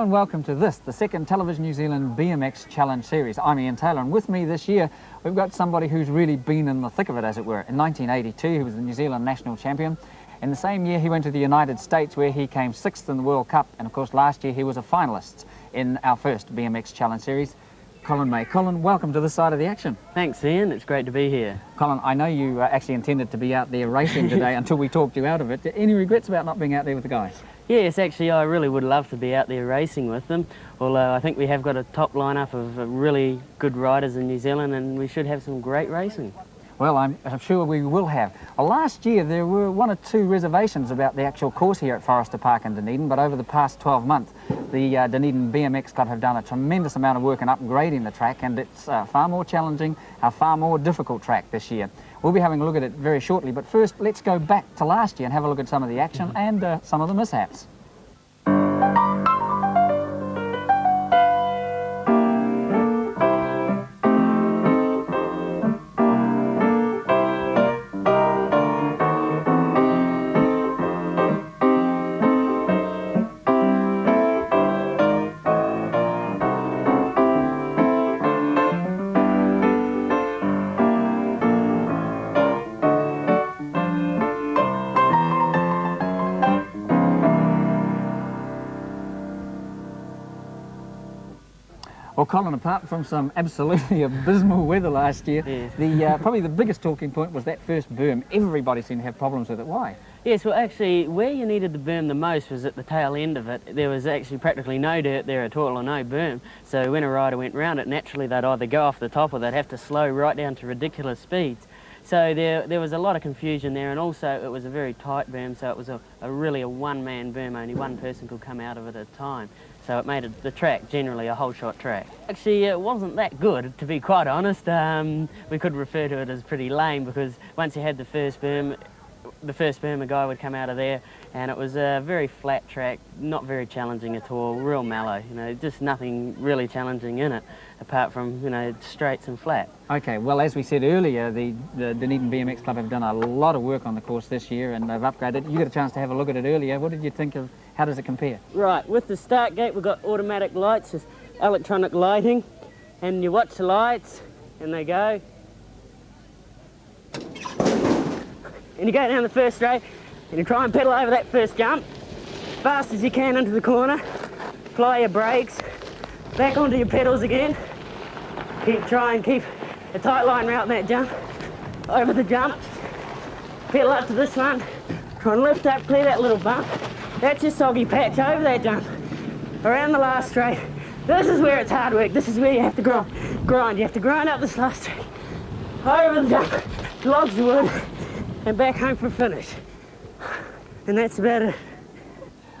Hello and welcome to this, the second Television New Zealand BMX Challenge Series. I'm Ian Taylor, and with me this year we've got somebody who's really been in the thick of it, as it were. In 1982 he was the New Zealand national champion. In the same year he went to the United States where he came 6th in the World Cup, and of course last year he was a finalist in our first BMX Challenge Series. Colin May. Colin, welcome to this side of the action. Thanks, Ian. It's great to be here. Colin, I know you actually intended to be out there racing today until we talked you out of it. Any regrets about not being out there with the guys? Yes, actually I really would love to be out there racing with them, although I think we have got a top lineup of really good riders in New Zealand and we should have some great racing. Well, I'm sure we will have. Last year there were 1 or 2 reservations about the actual course here at Forrester Park in Dunedin, but over the past 12 months the Dunedin BMX Club have done a tremendous amount of work in upgrading the track, and it's far more challenging, a far more difficult track this year. We'll be having a look at it very shortly, but first let's go back to last year and have a look at some of the action and some of the mishaps. Well, Colin, apart from some absolutely abysmal weather last year, yes, probably the biggest talking point was that first berm. Everybody seemed to have problems with it. Why? Yes, well actually where you needed the berm the most was at the tail end of it. There was actually practically no dirt there at all, or no berm, so when a rider went round it, naturally they'd either go off the top or they'd have to slow right down to ridiculous speeds. So there was a lot of confusion there, and also it was a very tight berm, so it was really a one-man berm. Only one person could come out of it at a time. So it made the track generally a whole shot track. Actually, it wasn't that good, to be quite honest. We could refer to it as pretty lame, because once you had the first berm a guy would come out of there, and it was a very flat track, not very challenging at all, real mellow, you know, just nothing really challenging in it, apart from, you know, straights and flat. Okay, well, as we said earlier, the Dunedin BMX Club have done a lot of work on the course this year, and they've upgraded. You got a chance to have a look at it earlier. What did you think of, how does it compare? Right, with the start gate we've got automatic lights, just electronic lighting, and you watch the lights, and they go. And you go down the first straight, and you try and pedal over that first jump, fast as you can into the corner, apply your brakes, back onto your pedals again, try and keep a tight line around that jump, over the jump, pedal up to this one, try and lift up, clear that little bump, that's your soggy patch, over that jump, around the last straight. This is where it's hard work, this is where you have to grind, you have to grind up this last straight, over the jump, logs the wood, and back home for a finish. And that's about it.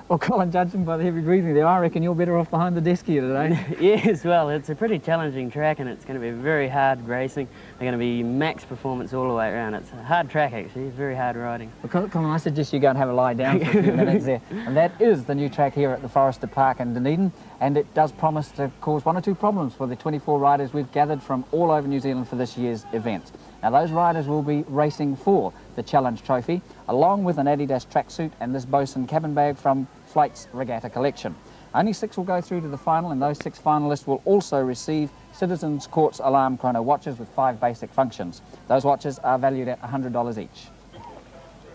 Well, Colin, judging by the heavy breathing there, I reckon you're better off behind the desk here today. Yes, well, it's a pretty challenging track, and it's going to be very hard racing. They're going to be max performance all the way around. It's a hard track, actually. It's very hard riding. Well, Colin, I suggest you go and have a lie down for a few minutes there. And that is the new track here at the Forrester Park in Dunedin, and it does promise to cause 1 or 2 problems for the 24 riders we've gathered from all over New Zealand for this year's event. Now, those riders will be racing for the Challenge Trophy, along with an Adidas tracksuit and this Bosun cabin bag from Flight's Regatta collection. Only 6 will go through to the final, and those 6 finalists will also receive Citizens Quartz Alarm Chrono watches with 5 basic functions. Those watches are valued at $100 each.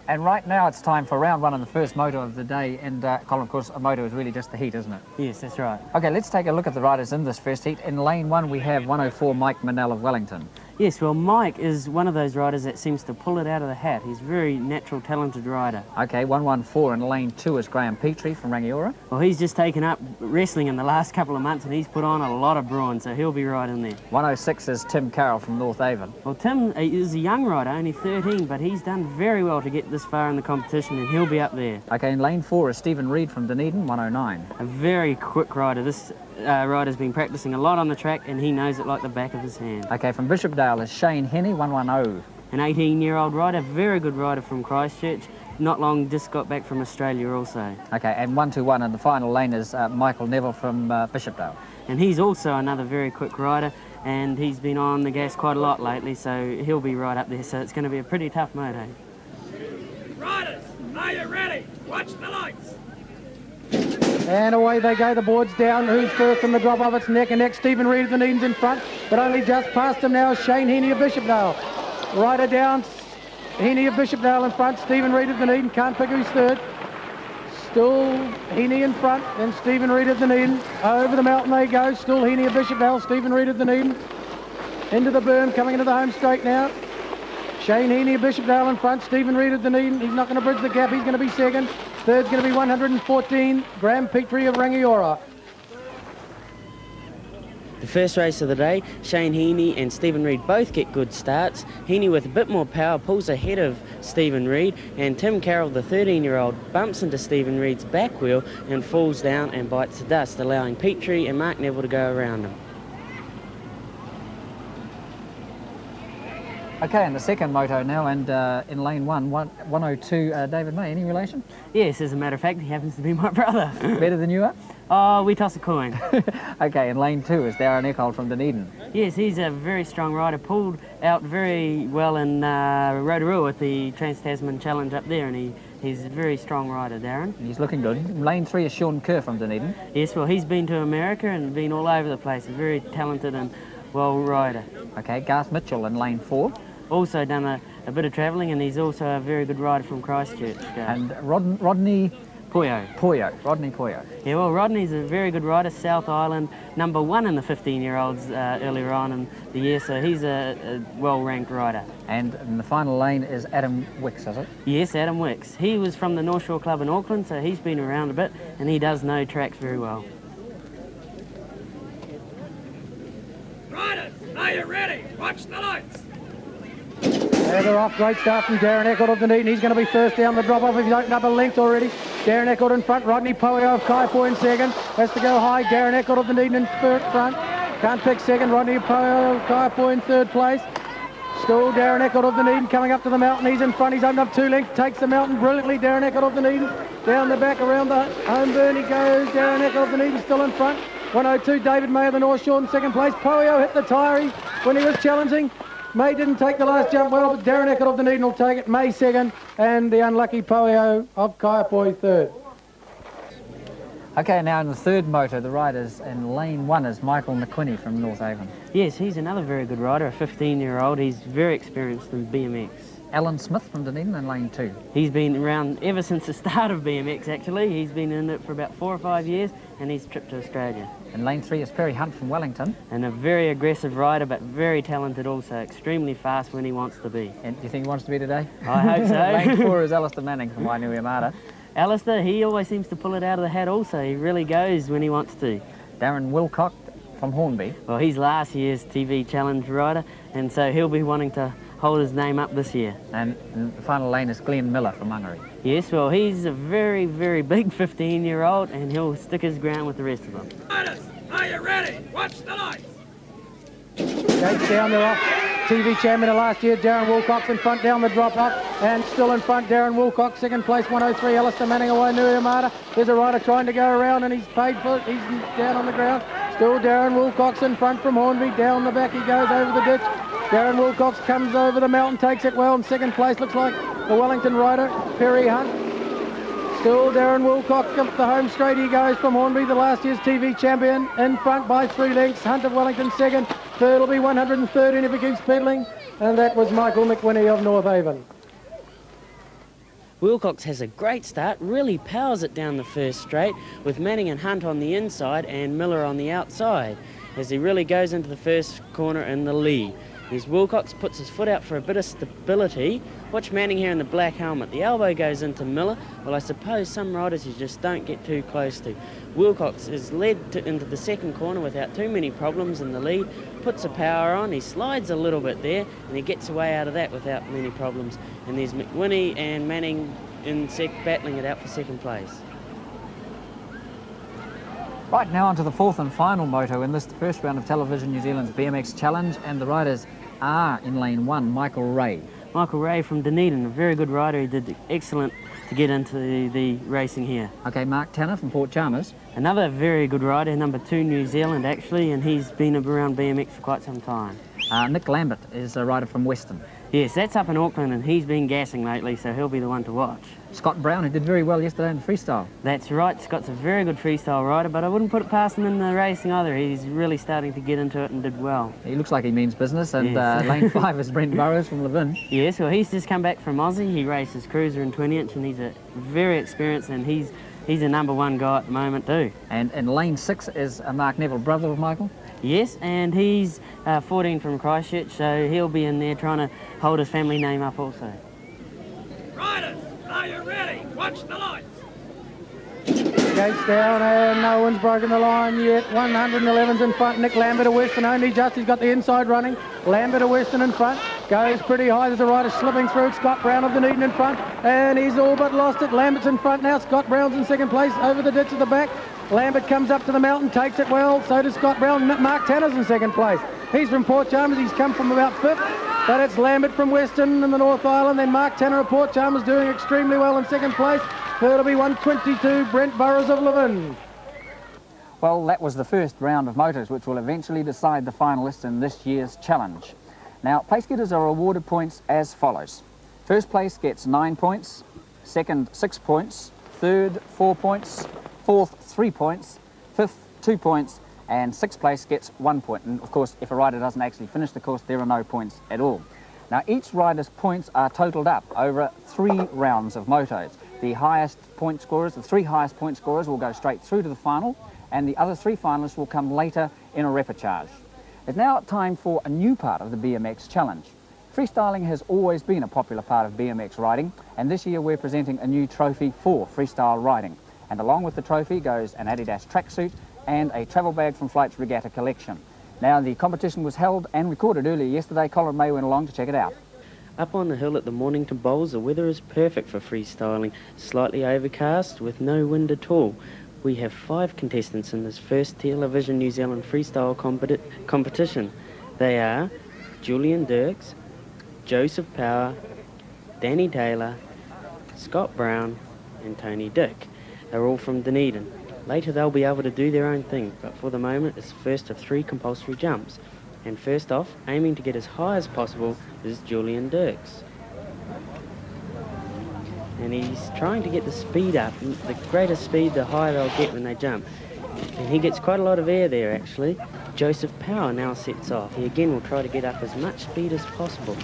And right now it's time for round 1 of the first moto of the day, and Colin, of course, a moto is really just the heat, isn't it? Yes, that's right. Okay, let's take a look at the riders in this first heat. In lane 1 we have 104 Mike Manell of Wellington. Yes, well, Mike is one of those riders that seems to pull it out of the hat. He's a very natural, talented rider. Okay, 114 in lane 2 is Graham Petrie from Rangiora. Well, he's just taken up wrestling in the last couple of months, and he's put on a lot of brawn, so he'll be right in there. 106 is Tim Carroll from North Avon. Well, Tim is a young rider, only 13, but he's done very well to get this far in the competition, and he'll be up there. Okay, in lane 4 is Stephen Reed from Dunedin, 109. A very quick rider. This rider's been practicing a lot on the track, and he knows it like the back of his hand. Okay, from Bishopdale is Shane Henney, 110. An 18-year-old rider, very good rider from Christchurch. Not long just got back from Australia also. Okay, and 121 in the final lane is Michael Neville from Bishopdale. And he's also another very quick rider, and he's been on the gas quite a lot lately, so he'll be right up there, so it's going to be a pretty tough moto. Riders, are you ready? Watch the lights! And away they go, the board's down. Who's first in the drop-off? It's neck and neck. Stephen Reid of Dunedin's in front, but only just past him now is Shane Heaney of Bishopdale. Rider down, Heaney of Bishopdale in front. Stephen Reid of Dunedin, can't pick who's third. Still Heaney in front, then Stephen Reid of Dunedin. Over the mountain they go, still Heaney of Bishopdale, Stephen Reid of Dunedin. Into the berm, coming into the home straight now. Shane Heaney of Bishopdale in front, Stephen Reid of Dunedin. He's not going to bridge the gap, he's going to be second. Third's going to be 114, Graham Petrie of Rangiora. The first race of the day, Shane Heaney and Stephen Reid both get good starts. Heaney with a bit more power pulls ahead of Stephen Reid, and Tim Carroll, the 13-year-old, bumps into Stephen Reid's back wheel and falls down and bites the dust, allowing Petrie and Mark Neville to go around him. Okay, and the second moto now, and in lane 102, David May, any relation? Yes, as a matter of fact, he happens to be my brother. Better than you are? Oh, we toss a coin. Okay, in lane 2 is Darren Eckhold from Dunedin. Yes, he's a very strong rider, pulled out very well in Rotorua with the Trans-Tasman Challenge up there, and he's a very strong rider, Darren. He's looking good. In lane 3 is Sean Kerr from Dunedin. Yes, well, he's been to America and been all over the place. A very talented and well rider. Okay, Garth Mitchell in lane 4. Also done a bit of travelling, and he's also a very good rider from Christchurch. And Rodney Poyo. Rodney Poyo. Yeah, well, Rodney's a very good rider, South Island, #1 in the 15-year-olds earlier on in the year, so he's a well-ranked rider. And in the final lane is Adam Wicks, is it? Yes, Adam Wicks. He was from the North Shore Club in Auckland, so he's been around a bit, and he does know tracks very well. Riders, are you ready? Watch the lights. There they're off, great start from Darren Eckhold of Dunedin. He's going to be first down the drop-off. He's opened up a length already. Darren Eckhold in front, Rodney Poyo of Kaipo in second. Has to go high, Darren Eckhold of Dunedin in front. Can't pick second, Rodney Poyo of Kaipo in third place. Still Darren Eckhold of Dunedin coming up to the mountain. He's in front, he's opened up 2 lengths, takes the mountain brilliantly. Darren Eckhold of Dunedin down the back around the home burn he goes. Darren Eckhold of Dunedin still in front. 102, David May of the North Shore in second place. Poyo hit the tyre when he was challenging. May didn't take the last jump well, but Darren Eckhold of Dunedin will take it. May second, and the unlucky Poyo of Kaiapoi third. Okay, now in the third moto, the riders in lane 1 is Michael McQuinney from North Avon. Yes, he's another very good rider, a 15-year-old. He's very experienced in BMX. Alan Smith from Dunedin in lane 2. He's been around ever since the start of BMX, actually. He's been in it for about 4 or 5 years, and he's tripped to Australia. In lane 3 is Perry Hunt from Wellington. And a very aggressive rider, but very talented also, extremely fast when he wants to be. And do you think he wants to be today? I hope so. Lane 4 is Alistair Manning from Wainui Armada. Alistair, he always seems to pull it out of the hat also. He really goes when he wants to. Darren Wilcock from Hornby. Well, he's last year's TV Challenge rider, and so he'll be wanting to hold his name up this year. And in the final lane is Glenn Miller from Mangere. Yes, well, he's a very, very big 15-year-old, and he'll stick his ground with the rest of them. Riders, are you ready? Watch the lights. Gates down, they're off. TV champion of last year, Darren Wilcox in front down the drop-off, and still in front, Darren Wilcox, second place, 103, Alistair Manning away, Wainui Armada. There's a rider trying to go around, and he's paid for it. He's down on the ground. Still Darren Wilcox in front from Hornby. Down the back he goes over the ditch. Darren Wilcox comes over the mountain, takes it well. In second place looks like the Wellington rider, Perry Hunt. Still Darren Wilcox up the home straight he goes from Hornby, the last year's TV champion, in front by 3 lengths. Hunt of Wellington second. Third will be 113 if he keeps pedaling. And that was Michael McWhinney of North Avon. Wilcox has a great start, really powers it down the first straight, with Manning and Hunt on the inside and Miller on the outside, as he really goes into the first corner in the lead. As Wilcox puts his foot out for a bit of stability. Watch Manning here in the black helmet. The elbow goes into Miller. Well, I suppose some riders you just don't get too close to. Wilcox is led into the second corner without too many problems in the lead. Puts the power on. He slides a little bit there, and he gets away out of that without many problems. And there's McWhinney and Manning battling it out for second place. Right, now onto the fourth and final moto in this first round of Television New Zealand's BMX Challenge, and the riders are in lane 1, Michael Ray. Michael Ray from Dunedin, a very good rider. He did excellent to get into the racing here. Okay, Mark Tanner from Port Chalmers. Another very good rider, #2 New Zealand actually, and he's been around BMX for quite some time. Nick Lambert is a rider from Western. Yes, that's up in Auckland, and he's been gassing lately, so he'll be the one to watch. Scott Brown, who did very well yesterday in the freestyle. That's right, Scott's a very good freestyle rider, but I wouldn't put it past him in the racing either. He's really starting to get into it and did well. He looks like he means business, and Yes. lane 5 is Brent Burrows from Levin. Yes, well, he's just come back from Aussie. He races cruiser and 20-inch, and he's a very experienced, and he's a #1 guy at the moment too. And in lane 6 is Mark Neville, brother of Michael. Yes, and he's 14 from Christchurch, so he'll be in there trying to hold his family name up also. Riders, are you ready? Watch the lights. Gates down and no one's broken the line yet. 111's in front. Nick Lambert of Western only just. He's got the inside running. Lambert of Western in front. Goes pretty high. There's a rider slipping through. Scott Brown of Dunedin in front. And he's all but lost it. Lambert's in front now. Scott Brown's in second place over the ditch at the back. Lambert comes up to the mountain, takes it well. So does Scott Brown. Mark Tanner's in second place. He's from Port Chalmers. He's come from about 5th. But it's Lambert from Western in the North Island. Then Mark Tanner of Port Chalmers doing extremely well in second place. Third will be 122, Brent Burrows of Levin. Well, that was the first round of motors, which will eventually decide the finalists in this year's challenge. Now, place getters are awarded points as follows. First place gets 9 points, second 6 points, third 4 points, fourth 3 points, fifth 2 points, and sixth place gets 1 point. And of course, if a rider doesn't actually finish the course, there are no points at all. Now, each rider's points are totalled up over 3 rounds of motos. The highest point scorers, the 3 highest point scorers will go straight through to the final, and the other 3 finalists will come later in a repechage. It's now time for a new part of the BMX challenge. Freestyling has always been a popular part of BMX riding, and this year we're presenting a new trophy for freestyle riding. And along with the trophy goes an Adidas tracksuit and a travel bag from Flight's Regatta collection. Now, the competition was held and recorded earlier yesterday. Colin May went along to check it out. Up on the hill at the Mornington Bowls, the weather is perfect for freestyling. Slightly overcast with no wind at all. We have 5 contestants in this first Television New Zealand freestyle competition. They are Julian Dirks, Joseph Power, Danny Taylor, Scott Brown and Tony Dick. They're all from Dunedin. Later they'll be able to do their own thing, but for the moment it's the first of 3 compulsory jumps. And first off, aiming to get as high as possible, is Julian Dirks. And he's trying to get the speed up. The greater speed, the higher they'll get when they jump. And he gets quite a lot of air there, actually. Joseph Power now sets off. He again will try to get up as much speed as possible.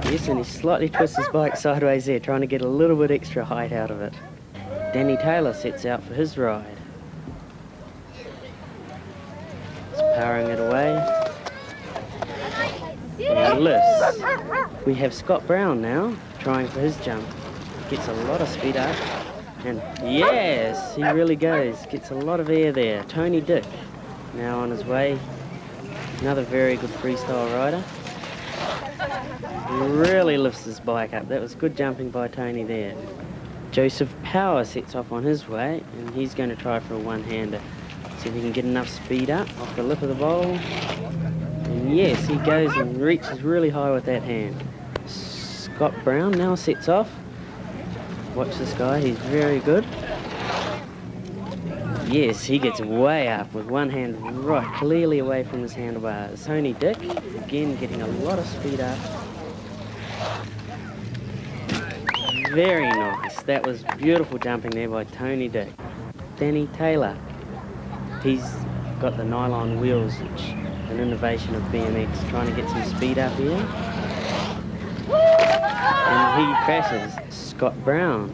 Yes, and he slightly twists his bike sideways there, trying to get a little bit extra height out of it. Danny Taylor sets out for his ride. He's powering it away. And lifts. We have Scott Brown now, trying for his jump. Gets a lot of speed up. And yes, he really goes. Gets a lot of air there. Tony Dick, now on his way. Another very good freestyle rider. Really lifts his bike up. That was good jumping by Tony there. Joseph Power sets off on his way, and he's going to try for a one-hander. See if he can get enough speed up off the lip of the bowl. And yes, he goes and reaches really high with that hand. Scott Brown now sets off. Watch this guy, he's very good. Yes, he gets way up with one hand right clearly away from his handlebars. Tony Dick, again getting a lot of speed up. Very nice. That was beautiful jumping there by Tony Dick. Danny Taylor. He's got the nylon wheels, which an innovation of BMX, trying to get some speed up here. And he crashes. Scott Brown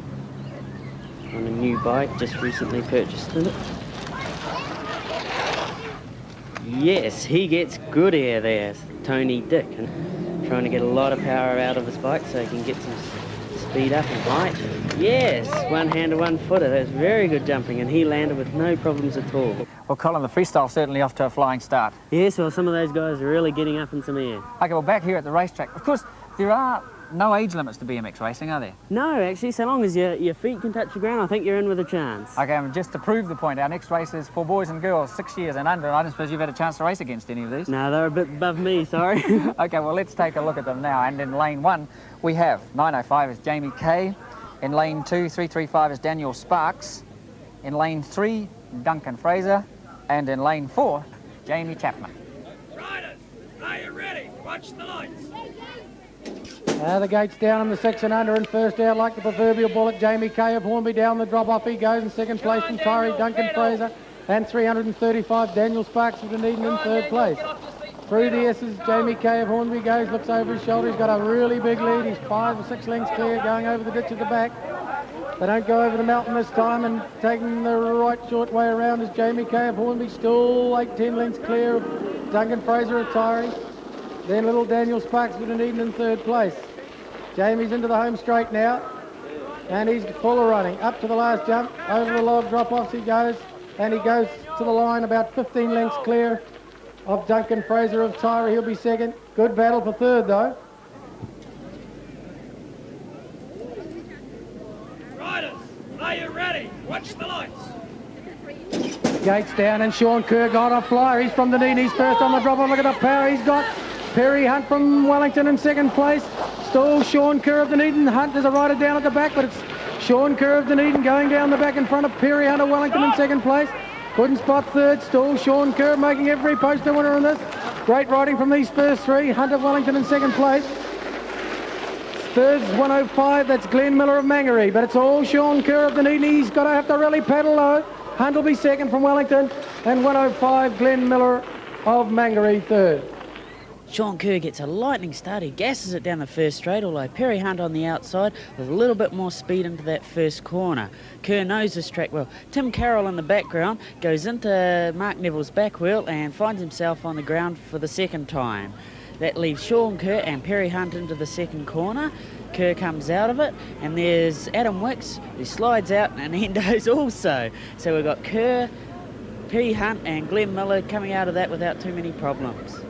on a new bike, just recently purchased it. Yes, he gets good air there, Tony Dick. And trying to get a lot of power out of his bike so he can get some speed up and height. Yes, one-hander, one-footer. That's very good jumping, and he landed with no problems at all. Well, Colin, the freestyle's certainly off to a flying start. Yes, well, some of those guys are really getting up in some air. Okay, well, back here at the racetrack, of course, there are no age limits to BMX racing, are there? No, actually, so long as your feet can touch the ground, I think you're in with a chance. Okay, and just to prove the point, our next race is for boys and girls 6 years and under. I don't suppose you've had a chance to race against any of these? No, they're a bit above me, sorry. Okay, well, let's take a look at them now. And in lane 1, we have 905 is Jamie Kay. In lane 2, 335 is Daniel Sparks. In lane 3, Duncan Fraser. And in lane 4, Jamie Chapman. Riders, are you ready? Watch the lights. The gates down in the 6 and under, and first out like the proverbial bullet, Jamie Kay of Hornby. Down the drop-off he goes in second place from Tyree Duncan Fraser, and 335 Daniel Sparks of Dunedin in third place. Through the S's, Jamie Kay of Hornby goes, looks over his shoulder. He's got a really big lead. He's 5 or 6 lengths clear, going over the ditch at the back. They don't go over the mountain this time, and taking the right short way around is Jamie Kay of Hornby, still 8-10 lengths clear of Duncan Fraser of Tyree. Then little Daniel Sparks of Dunedin in third place. Jamie's into the home straight now, and he's full of running. Up to the last jump, over the log drop-offs he goes, and he goes to the line about 15 lengths clear of Duncan Fraser of Tyree. He'll be second. Good battle for third, though. Riders, are you ready? Watch the lights. Gates down, and Sean Kerr got a flyer. He's from Dunedin. He's first on the drop-off. Look at the power he's got. Perry Hunt from Wellington in second place. Still Sean Kerr of Dunedin. Hunt is a rider down at the back, but it's Sean Kerr of Dunedin going down the back in front of Perry Hunt of Wellington in second place. Couldn't spot third. Still Sean Kerr making every poster winner in this. Great riding from these first three. Hunt of Wellington in second place. Third's 105. That's Glenn Miller of Mangere, but it's all Sean Kerr of Dunedin. He's got to have to really pedal low. Hunt will be second from Wellington, and 105 Glenn Miller of Mangere third. Sean Kerr gets a lightning start. He gasses it down the first straight, although Perry Hunt on the outside with a little bit more speed into that first corner. Kerr knows this track well. Tim Carroll in the background goes into Mark Neville's back wheel and finds himself on the ground for the second time. That leaves Sean Kerr and Perry Hunt into the second corner. Kerr comes out of it, and there's Adam Wicks, who slides out, and endos also. So we've got Kerr, Perry Hunt and Glenn Miller coming out of that without too many problems.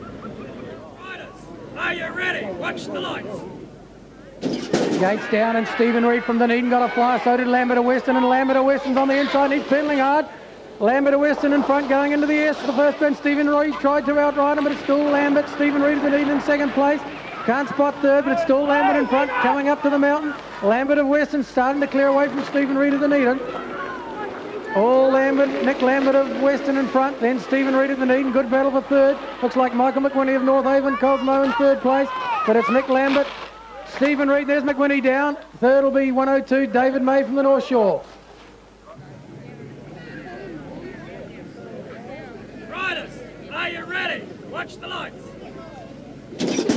Are you ready? Watch the lights. Gates down, and Stephen Reid from Dunedin got a flyer. So did Lambert of Weston, and Lambert of Weston's on the inside. He's pedaling hard. Lambert of Weston in front, going into the S for the first turn. Stephen Reid tried to outride him, but it's still Lambert. Stephen Reid of Dunedin in second place. Can't spot third, but it's still Lambert in front, coming up to the mountain. Lambert of Weston starting to clear away from Stephen Reid of Dunedin. All Lambert, Nick Lambert of Weston in front, then Stephen Reid of Dunedin. Good battle for third. Looks like Michael McWhinney of North Haven, Cosmo in third place, but it's Nick Lambert. Stephen Reid, there's McWhinney down. Third will be 102, David May from the North Shore. Riders, are you ready? Watch the lights.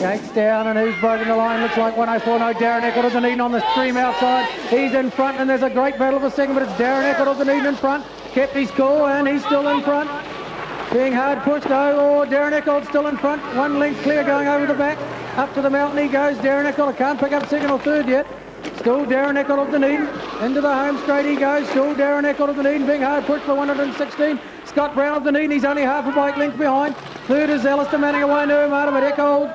Gates down, and who's broken the line? Looks like 104. No, Darren Eccles of Dunedin on the stream outside. He's in front, and there's a great battle for second, but it's Darren Eccles of Dunedin in front. Kept his cool, and he's still in front. Being hard pushed, though. Darren Eccles still in front. 1 length clear going over the back. Up to the mountain he goes. Darren Eccles can't pick up second or third yet. Still Darren Eccles of Dunedin. Into the home straight he goes. Still Darren Eccles of Dunedin being hard pushed for 116. Scott Brown of Dunedin, he's only half a bike length behind. Third is Alistair Manning away no matter, but Eccles,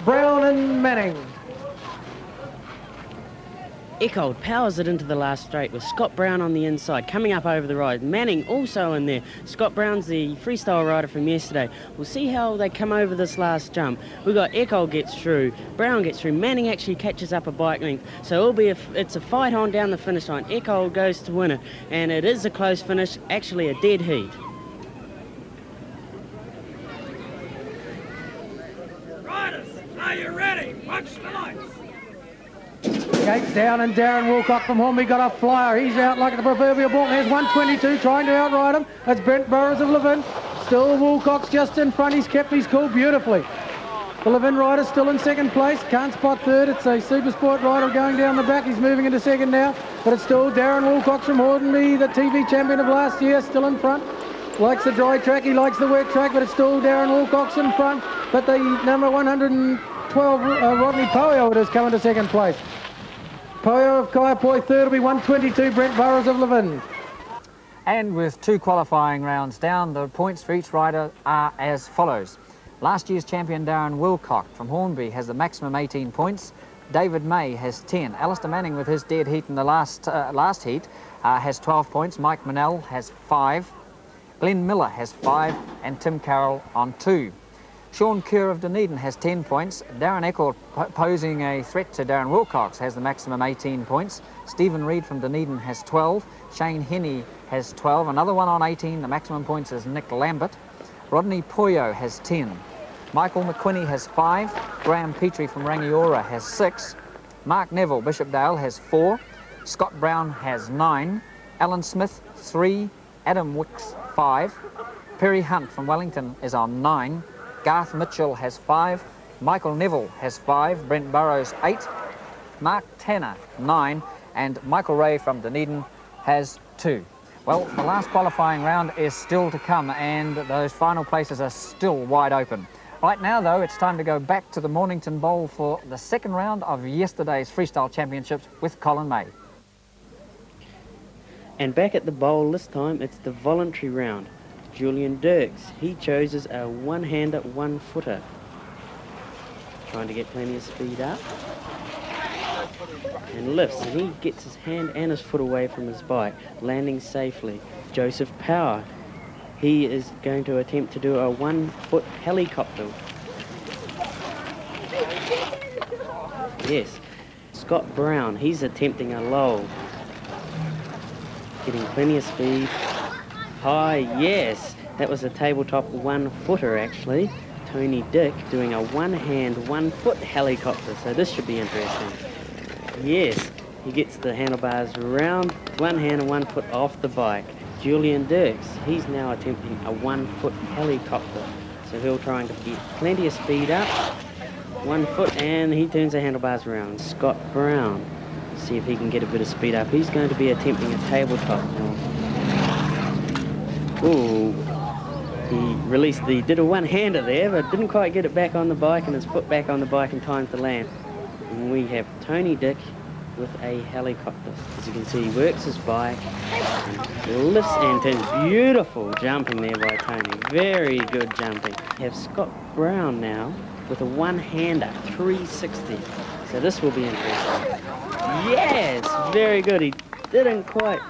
Brown and Manning. Eckold powers it into the last straight with Scott Brown on the inside, coming up over the ride. Manning also in there. Scott Brown's the freestyle rider from yesterday. We'll see how they come over this last jump. We've got Eckold gets through, Brown gets through, Manning actually catches up a bike length. So it's a fight on down the finish line. Eckold goes to win it, and it is a close finish, actually a dead heat. Riders, are you ready? Watch the lights. Gates down, and Darren Wilcock from Hornby got a flyer. He's out like the proverbial bull. There's 122 trying to outride him. That's Brent Burrows of Levin. Still Wilcock's just in front. He's kept his cool beautifully. The Levin rider's still in second place. Can't spot third. It's a Super Sport rider going down the back. He's moving into second now. But it's still Darren Wilcock from Hornby, the TV champion of last year, still in front. Likes the dry track. He likes the wet track, but it's still Darren Wilcock's in front. But the number 112, Rodney Poyo, is coming to second place. Poyo of Kaiapoi third will be 122, Brent Burrows of Levin. And with 2 qualifying rounds down, the points for each rider are as follows. Last year's champion Darren Wilcock from Hornby has the maximum 18 points. David May has 10. Alistair Manning with his dead heat in the last heat has 12 points. Mike Manell has 5. Glenn Miller has 5 and Tim Carroll on 2. Sean Kerr of Dunedin has 10 points. Darren Eccles, posing a threat to Darren Wilcox, has the maximum 18 points. Stephen Reid from Dunedin has 12. Shane Henney has 12. Another one on 18. The maximum points is Nick Lambert. Rodney Poyo has 10. Michael McQuinney has 5. Graham Petrie from Rangiora has 6. Mark Neville, Bishopdale, has 4. Scott Brown has 9. Alan Smith, 3. Adam Wicks, 5. Perry Hunt from Wellington is on 9. Garth Mitchell has 5. Michael Neville has 5. Brent Burrows, 8. Mark Tanner, 9. And Michael Ray from Dunedin has 2. Well, the last qualifying round is still to come, and those final places are still wide open. Right now, though, it's time to go back to the Mornington Bowl for the second round of yesterday's Freestyle Championships with Colin May. And back at the bowl this time, it's the voluntary round. Julian Dirks, he chooses a one-hander, one-footer. Trying to get plenty of speed up. And lifts, and he gets his hand and his foot away from his bike, landing safely. Joseph Power, he is going to attempt to do a 1-foot helicopter. Yes. Scott Brown, he's attempting a low. Getting plenty of speed. High, yes. That was a tabletop 1-footer actually. Tony Dick doing a one-hand, 1-foot helicopter, so this should be interesting. Yes, he gets the handlebars around, one hand and 1 foot off the bike. Julian Dirks, he's now attempting a 1-foot helicopter. So he'll try and get plenty of speed up. 1 foot, and he turns the handlebars around. Scott Brown, see if he can get a bit of speed up. He's going to be attempting a tabletop now. Ooh, he did a one-hander there, but didn't quite get it back on the bike and his foot back on the bike in time to land. And we have Tony Dick with a helicopter. As you can see, he works his bike and lifts and turns. Beautiful jumping there by Tony. Very good jumping. We have Scott Brown now with a one-hander, 360. So this will be interesting. Yes, very good. He didn't quite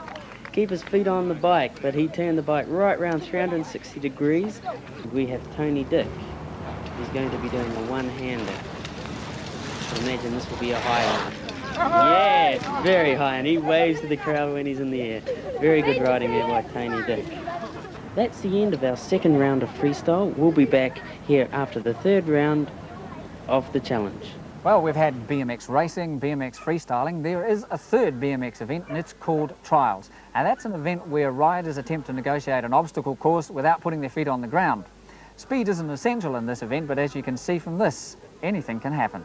keep his feet on the bike, but he turned the bike right around 360 degrees. We have Tony Dick. He's going to be doing a one-hander. Imagine this will be a high one. Yes, very high, and he waves to the crowd when he's in the air. Very good riding there by Tony Dick. That's the end of our second round of freestyle. We'll be back here after the third round of the challenge. Well, we've had BMX racing, BMX freestyling. There is a third BMX event, and it's called Trials. And that's an event where riders attempt to negotiate an obstacle course without putting their feet on the ground. Speed isn't essential in this event, but as you can see from this, anything can happen.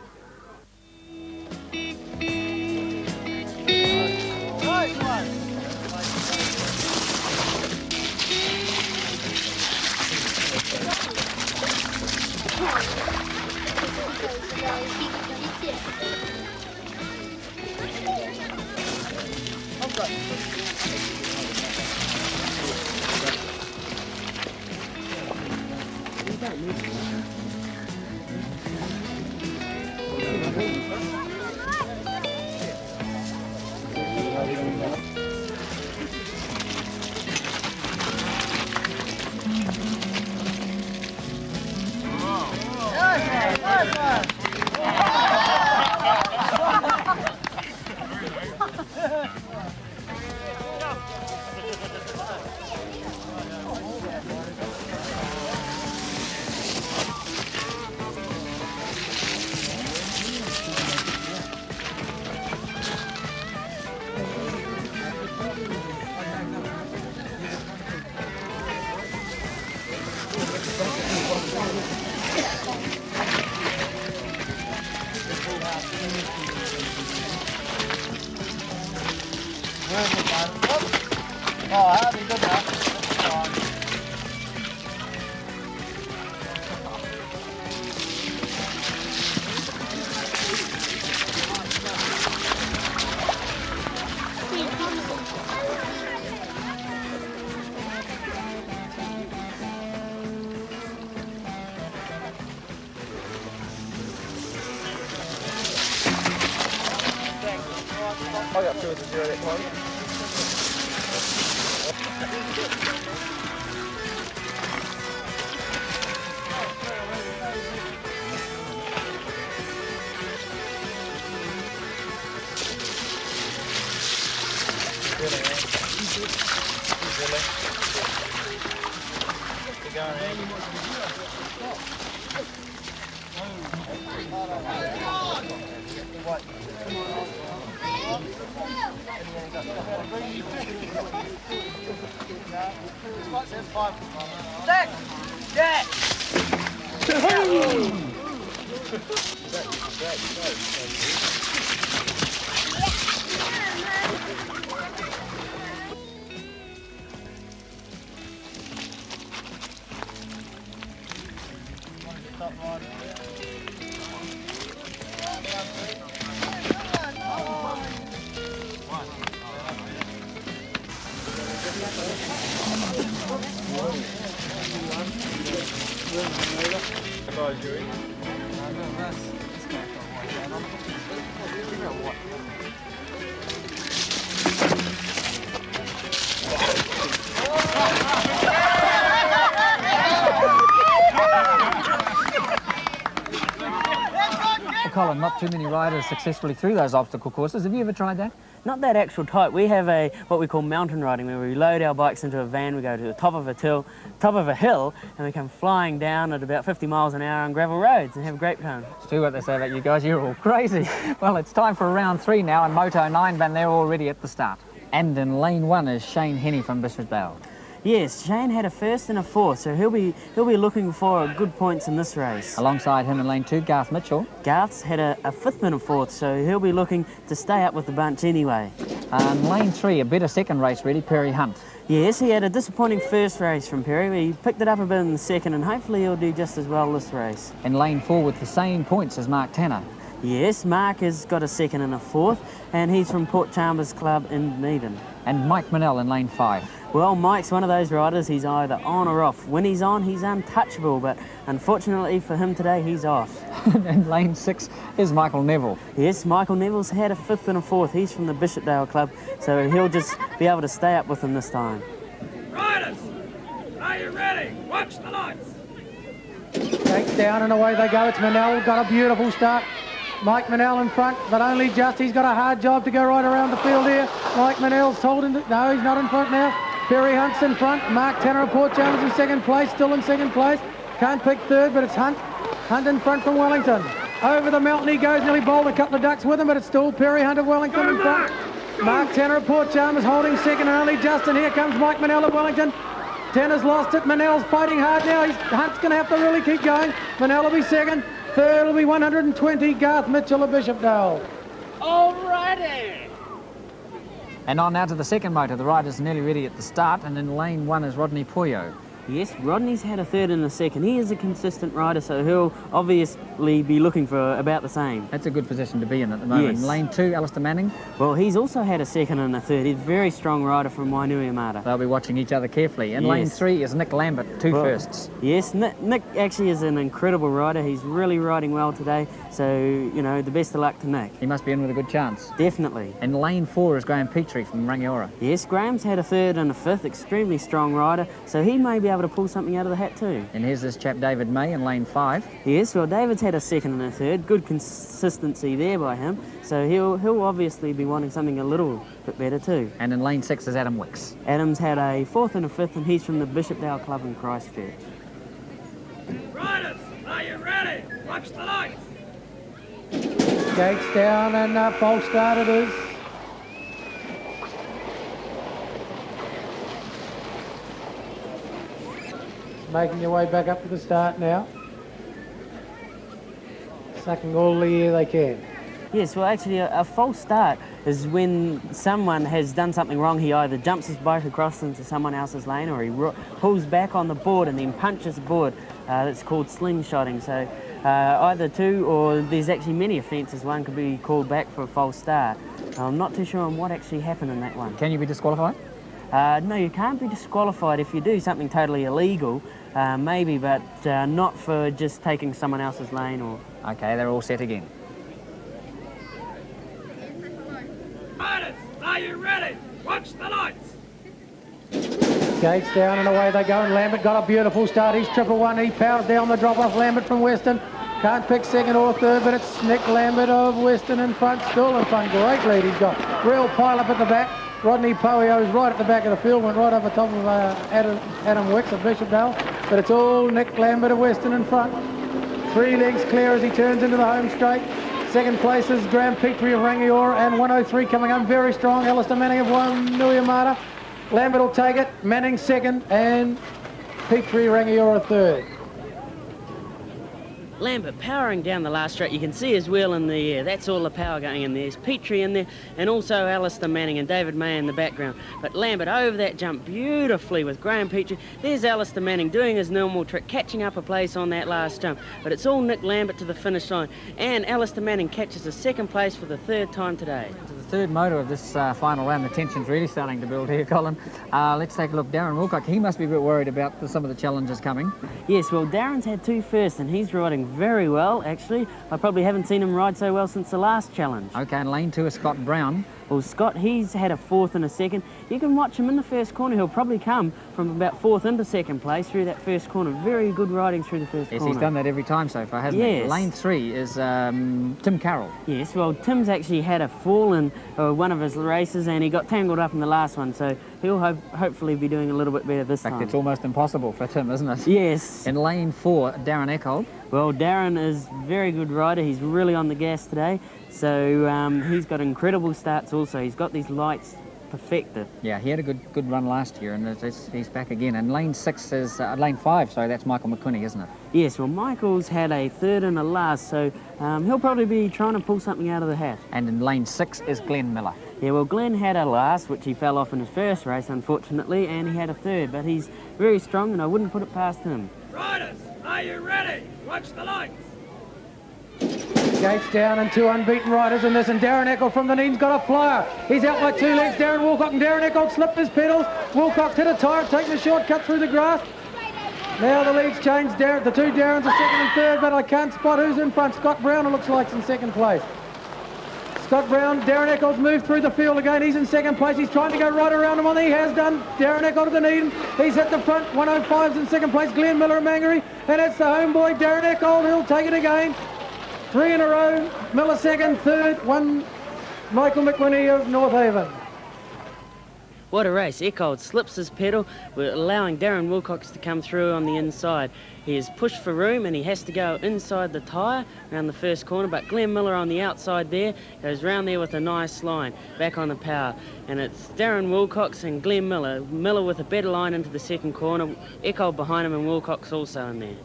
I got 2 of the at home. You're going in. Jack! Jack! Well, Colin, not too many riders successfully through those obstacle courses. Have you ever tried that? Not that actual type. We have what we call mountain riding, where we load our bikes into a van, we go to the top of a hill, and we come flying down at about 50 miles an hour on gravel roads and have a great time. See what they say about you guys, you're all crazy. Well, it's time for round 3 now, and Moto 9 van, they're already at the start. And in lane 1 is Shane Henney from Bishopsdale. Yes, Shane had a first and a fourth, so he'll be looking for good points in this race. Alongside him in lane 2, Garth Mitchell. Garth's had a fifth and a fourth, so he'll be looking to stay up with the bunch anyway. In lane 3, a better second race really, Perry Hunt. Yes, he had a disappointing first race from Perry. He picked it up a bit in the second, and hopefully he'll do just as well this race. In lane 4 with the same points as Mark Tanner. Yes, Mark has got a second and a fourth, and he's from Port Chambers Club in Dunedin. And Mike Manell in lane 5. Well, Mike's one of those riders, he's either on or off. When he's on, he's untouchable, but unfortunately for him today, he's off. And lane 6 is Michael Neville. Yes, Michael Neville's had a fifth and a fourth. He's from the Bishopsdale Club, so he'll just be able to stay up with him this time. Riders, are you ready? Watch the lights. Gates down and away they go. It's Manell, got a beautiful start. Mike Manell in front, but only just. He's got a hard job to go right around the field here. Mike Manell's holding it. No, he's not in front now. Perry Hunt's in front. Mark Tanner of Port Chalmers in second place, still in second place. Can't pick third, but it's Hunt. Hunt in front from Wellington. Over the mountain he goes, nearly bowled a couple of ducks with him, but it's still Perry Hunt of Wellington in front. Mark Tanner of Port Chalmers holding second, and only just. And here comes Mike Manell of Wellington. Tanner's lost it. Manell's fighting hard now. Hunt's going to have to really keep going. Manell will be second. Third will be 120, Garth Mitchell of Bishopsdale. Alrighty. And on now to the second motor. The rider's nearly ready at the start, and in lane 1 is Rodney Puyo. Yes, Rodney's had a third and a second. He is a consistent rider, so he'll obviously be looking for about the same. That's a good position to be in at the moment. Yes. In lane 2, Alistair Manning. Well, he's also had a second and a third. He's a very strong rider from Wainui Amata. They'll be watching each other carefully. In Yes. lane 3 is Nick Lambert, two firsts. Yes, Nick actually is an incredible rider. He's really riding well today, so, you know, the best of luck to Nick. He must be in with a good chance. Definitely. In lane 4 is Graham Petrie from Rangiora. Yes, Graham's had a third and a fifth, extremely strong rider, so he may be able to pull something out of the hat too. And here's this chap David May in lane 5. Yes, well, David's had a second and a third. Good consistency there by him, so he'll obviously be wanting something a little bit better too. And in lane 6 is Adam Wicks. Adam's had a fourth and a fifth, and he's from the Bishopsdale Club in Christchurch. Riders, are you ready? Watch the lights. Gates down and false start it is. Making your way back up to the start now. Sucking all the air they can. Yes, well, actually, a false start is when someone has done something wrong. He either jumps his bike across into someone else's lane, or he pulls back on the board and then punches the board. That's called slingshotting. So either two, or there's actually many offences. One could be called back for a false start. I'm not too sure on what actually happened in that one. Can you be disqualified? No, you can't be disqualified if you do something totally illegal, maybe, but not for just taking someone else's lane or... Okay, they're all set again. Riders, are you ready? Watch the lights. Gates down and away they go, and Lambert got a beautiful start. He's 111. He powers down the drop-off. Lambert from Western. Can't pick second or third, but it's Nick Lambert of Western in front, still in front. Great lead he's got. Real pile-up at the back. Rodney Poio is right at the back of the field, went right over top of Adam Wicks of Bishopsdale. but it's all Nick Lambert of Western in front. 3 lengths clear as he turns into the home straight. Second place is Graham Petrie of Rangiora, and 103 coming home very strong. Alistair Manning of Wainuiomata. Lambert will take it, Manning second, and Petrie Rangiora third. Lambert powering down the last straight. You can see his wheel in the air. That's all the power going in there. There's Petrie in there, and also Alistair Manning and David May in the background. But Lambert over that jump beautifully with Graham Petrie. There's Alistair Manning doing his normal trick, catching up a place on that last jump. But it's all Nick Lambert to the finish line. And Alistair Manning catches a second place for the 3rd time today. To the 3rd motor of this final round. The tension's really starting to build here, Colin. Let's take a look. Darren Wilcock, he must be a bit worried about some of the challenges coming. Yes, well, Darren's had 2 firsts, and he's riding very well, actually. I probably haven't seen him ride so well since the last challenge. Okay, in lane 2 is Scott Brown. Well, Scott, he's had a 4th and a 2nd. You can watch him in the first corner. He'll probably come from about 4th into 2nd place through that first corner. Very good riding through the first corner. Yes, he's done that every time so far, hasn't he? Lane 3 is Tim Carroll. Yes, well, Tim's actually had a fall in one of his races, and he got tangled up in the last one, so he'll hopefully be doing a little bit better this time. In fact, it's almost impossible for Tim, isn't it? Yes. In lane 4, Darren Eckold. Well, Darren is a very good rider. He's really on the gas today. So he's got incredible starts also. He's got these lights perfected. Yeah, he had a good run last year, and he's back again. And lane 6 is, lane 5, sorry, that's Michael McQuinney, isn't it? Yes, well, Michael's had a 3rd and a last, so he'll probably be trying to pull something out of the hat. And in lane 6 is Glenn Miller. Yeah, well, Glenn had a last, which he fell off in his first race, unfortunately, and he had a 3rd, but he's very strong, and I wouldn't put it past him. Riders, are you ready? Watch the lights. Gates down and 2 unbeaten riders in this, and Darren Eckold from Dunedin's got a flyer. He's out by 2 lengths. Darren Wilcock and Darren Eckold slipped his pedals. Wilcock hit a tyre, taking a shortcut through the grass. Now the lead's changed. The 2 Darrens are 2nd and 3rd, but I can't spot who's in front. Scott Brown, it looks like, is in 2nd place. Scott Brown, Darren Eckold's moved through the field again. He's in 2nd place. He's trying to go right around him on. He has done. Darren Eckold of Dunedin. He's hit the front. 105's in 2nd place. Glenn Miller of Mangere. And it's the homeboy, Darren Eckold. He'll take it again. 3 in a row. Miller 2nd, 3rd. 1 Michael McWhinney of North Haven. What a race. Eckold slips his pedal, allowing Darren Wilcox to come through on the inside. He is pushed for room, and he has to go inside the tyre around the first corner, but Glenn Miller on the outside there goes round there with a nice line back on the power. And it's Darren Wilcox and Glenn Miller. Miller with a better line into the 2nd corner, Eckold behind him, and Wilcox also in there.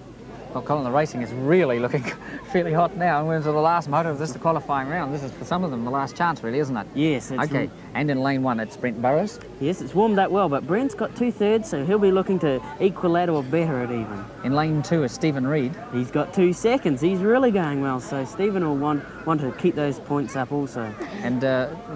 Well, Colin, the racing is really looking fairly hot now, and we're into the last motor of this, the qualifying round. This is, for some of them, the last chance, really, isn't it? Yes. Okay, and in lane 1, it's Brent Burrows. Yes, it's warmed up well, but Brent's got 2 thirds, so he'll be looking to equal that or better it even. In lane 2 is Stephen Reid. He's got 2 seconds. He's really going well, so Stephen will want to keep those points up also. And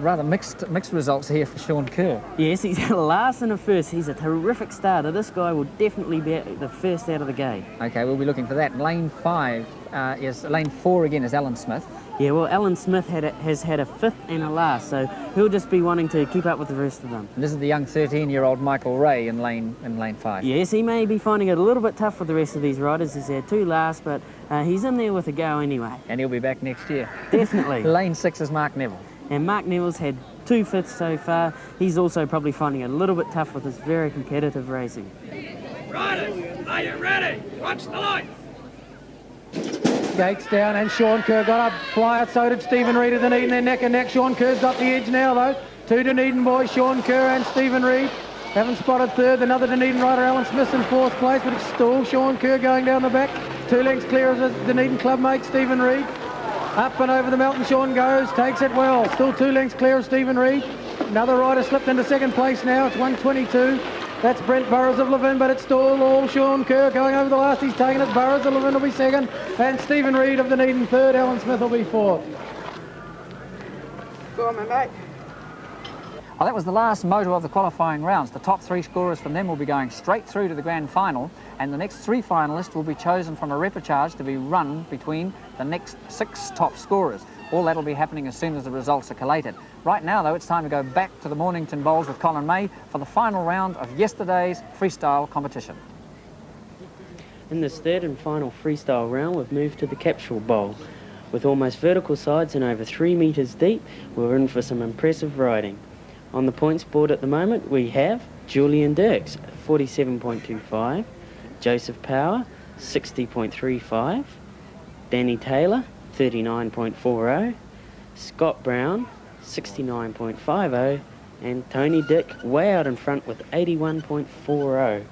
rather mixed results here for Sean Kerr. Yes, he's a last and a first. He's a terrific starter. This guy will definitely be the first out of the gate. Okay, we'll be looking for that. Lane 4 again is Alan Smith. Yeah, well, Alan Smith has had a 5th and a last, so he'll just be wanting to keep up with the rest of them. And this is the young 13-year-old Michael Ray in lane 5. Yes, he may be finding it a little bit tough with the rest of these riders. He's had 2 last, but he's in there with a go anyway. And he'll be back next year. Definitely. Lane 6 is Mark Neville. And Mark Neville's had 2 5ths so far. He's also probably finding it a little bit tough with his very competitive racing. Riders, are you ready? Watch the lights. Gates down, and Sean Kerr got a flyer, so did Stephen Reid of Dunedin. They're neck and neck. Sean Kerr's got the edge now, though. 2 Dunedin boys, Sean Kerr and Stephen Reid. Haven't spotted 3rd. Another Dunedin rider, Alan Smith, in 4th place, but it's still Sean Kerr going down the back. 2 lengths clear of his Dunedin clubmate, Stephen Reid. Up and over the mountain, Sean goes, takes it well. Still 2 lengths clear of Stephen Reid. Another rider slipped into 2nd place now. It's 122. That's Brent Burrows of Levin, but it's still all Sean Kerr going over the last. He's taken it. Burrows of Levin will be 2nd, and Stephen Reid of Dunedin 3rd. Alan Smith will be 4th. Go on, my mate. Well, that was the last motor of the qualifying rounds. The top 3 scorers from them will be going straight through to the grand final, and the next 3 finalists will be chosen from a repechage to be run between the next 6 top scorers. All that will be happening as soon as the results are collated. Right now, though, it's time to go back to the Mornington Bowls with Colin May for the final round of yesterday's freestyle competition. In this 3rd and final freestyle round, we've moved to the capsule bowl. With almost vertical sides and over 3 metres deep, we're in for some impressive riding. On the points board at the moment, we have Julian Dirks, 47.25, Joseph Power, 60.35. Danny Taylor, 39.40. Scott Brown, 69.50. And Tony Dick way out in front with 81.40.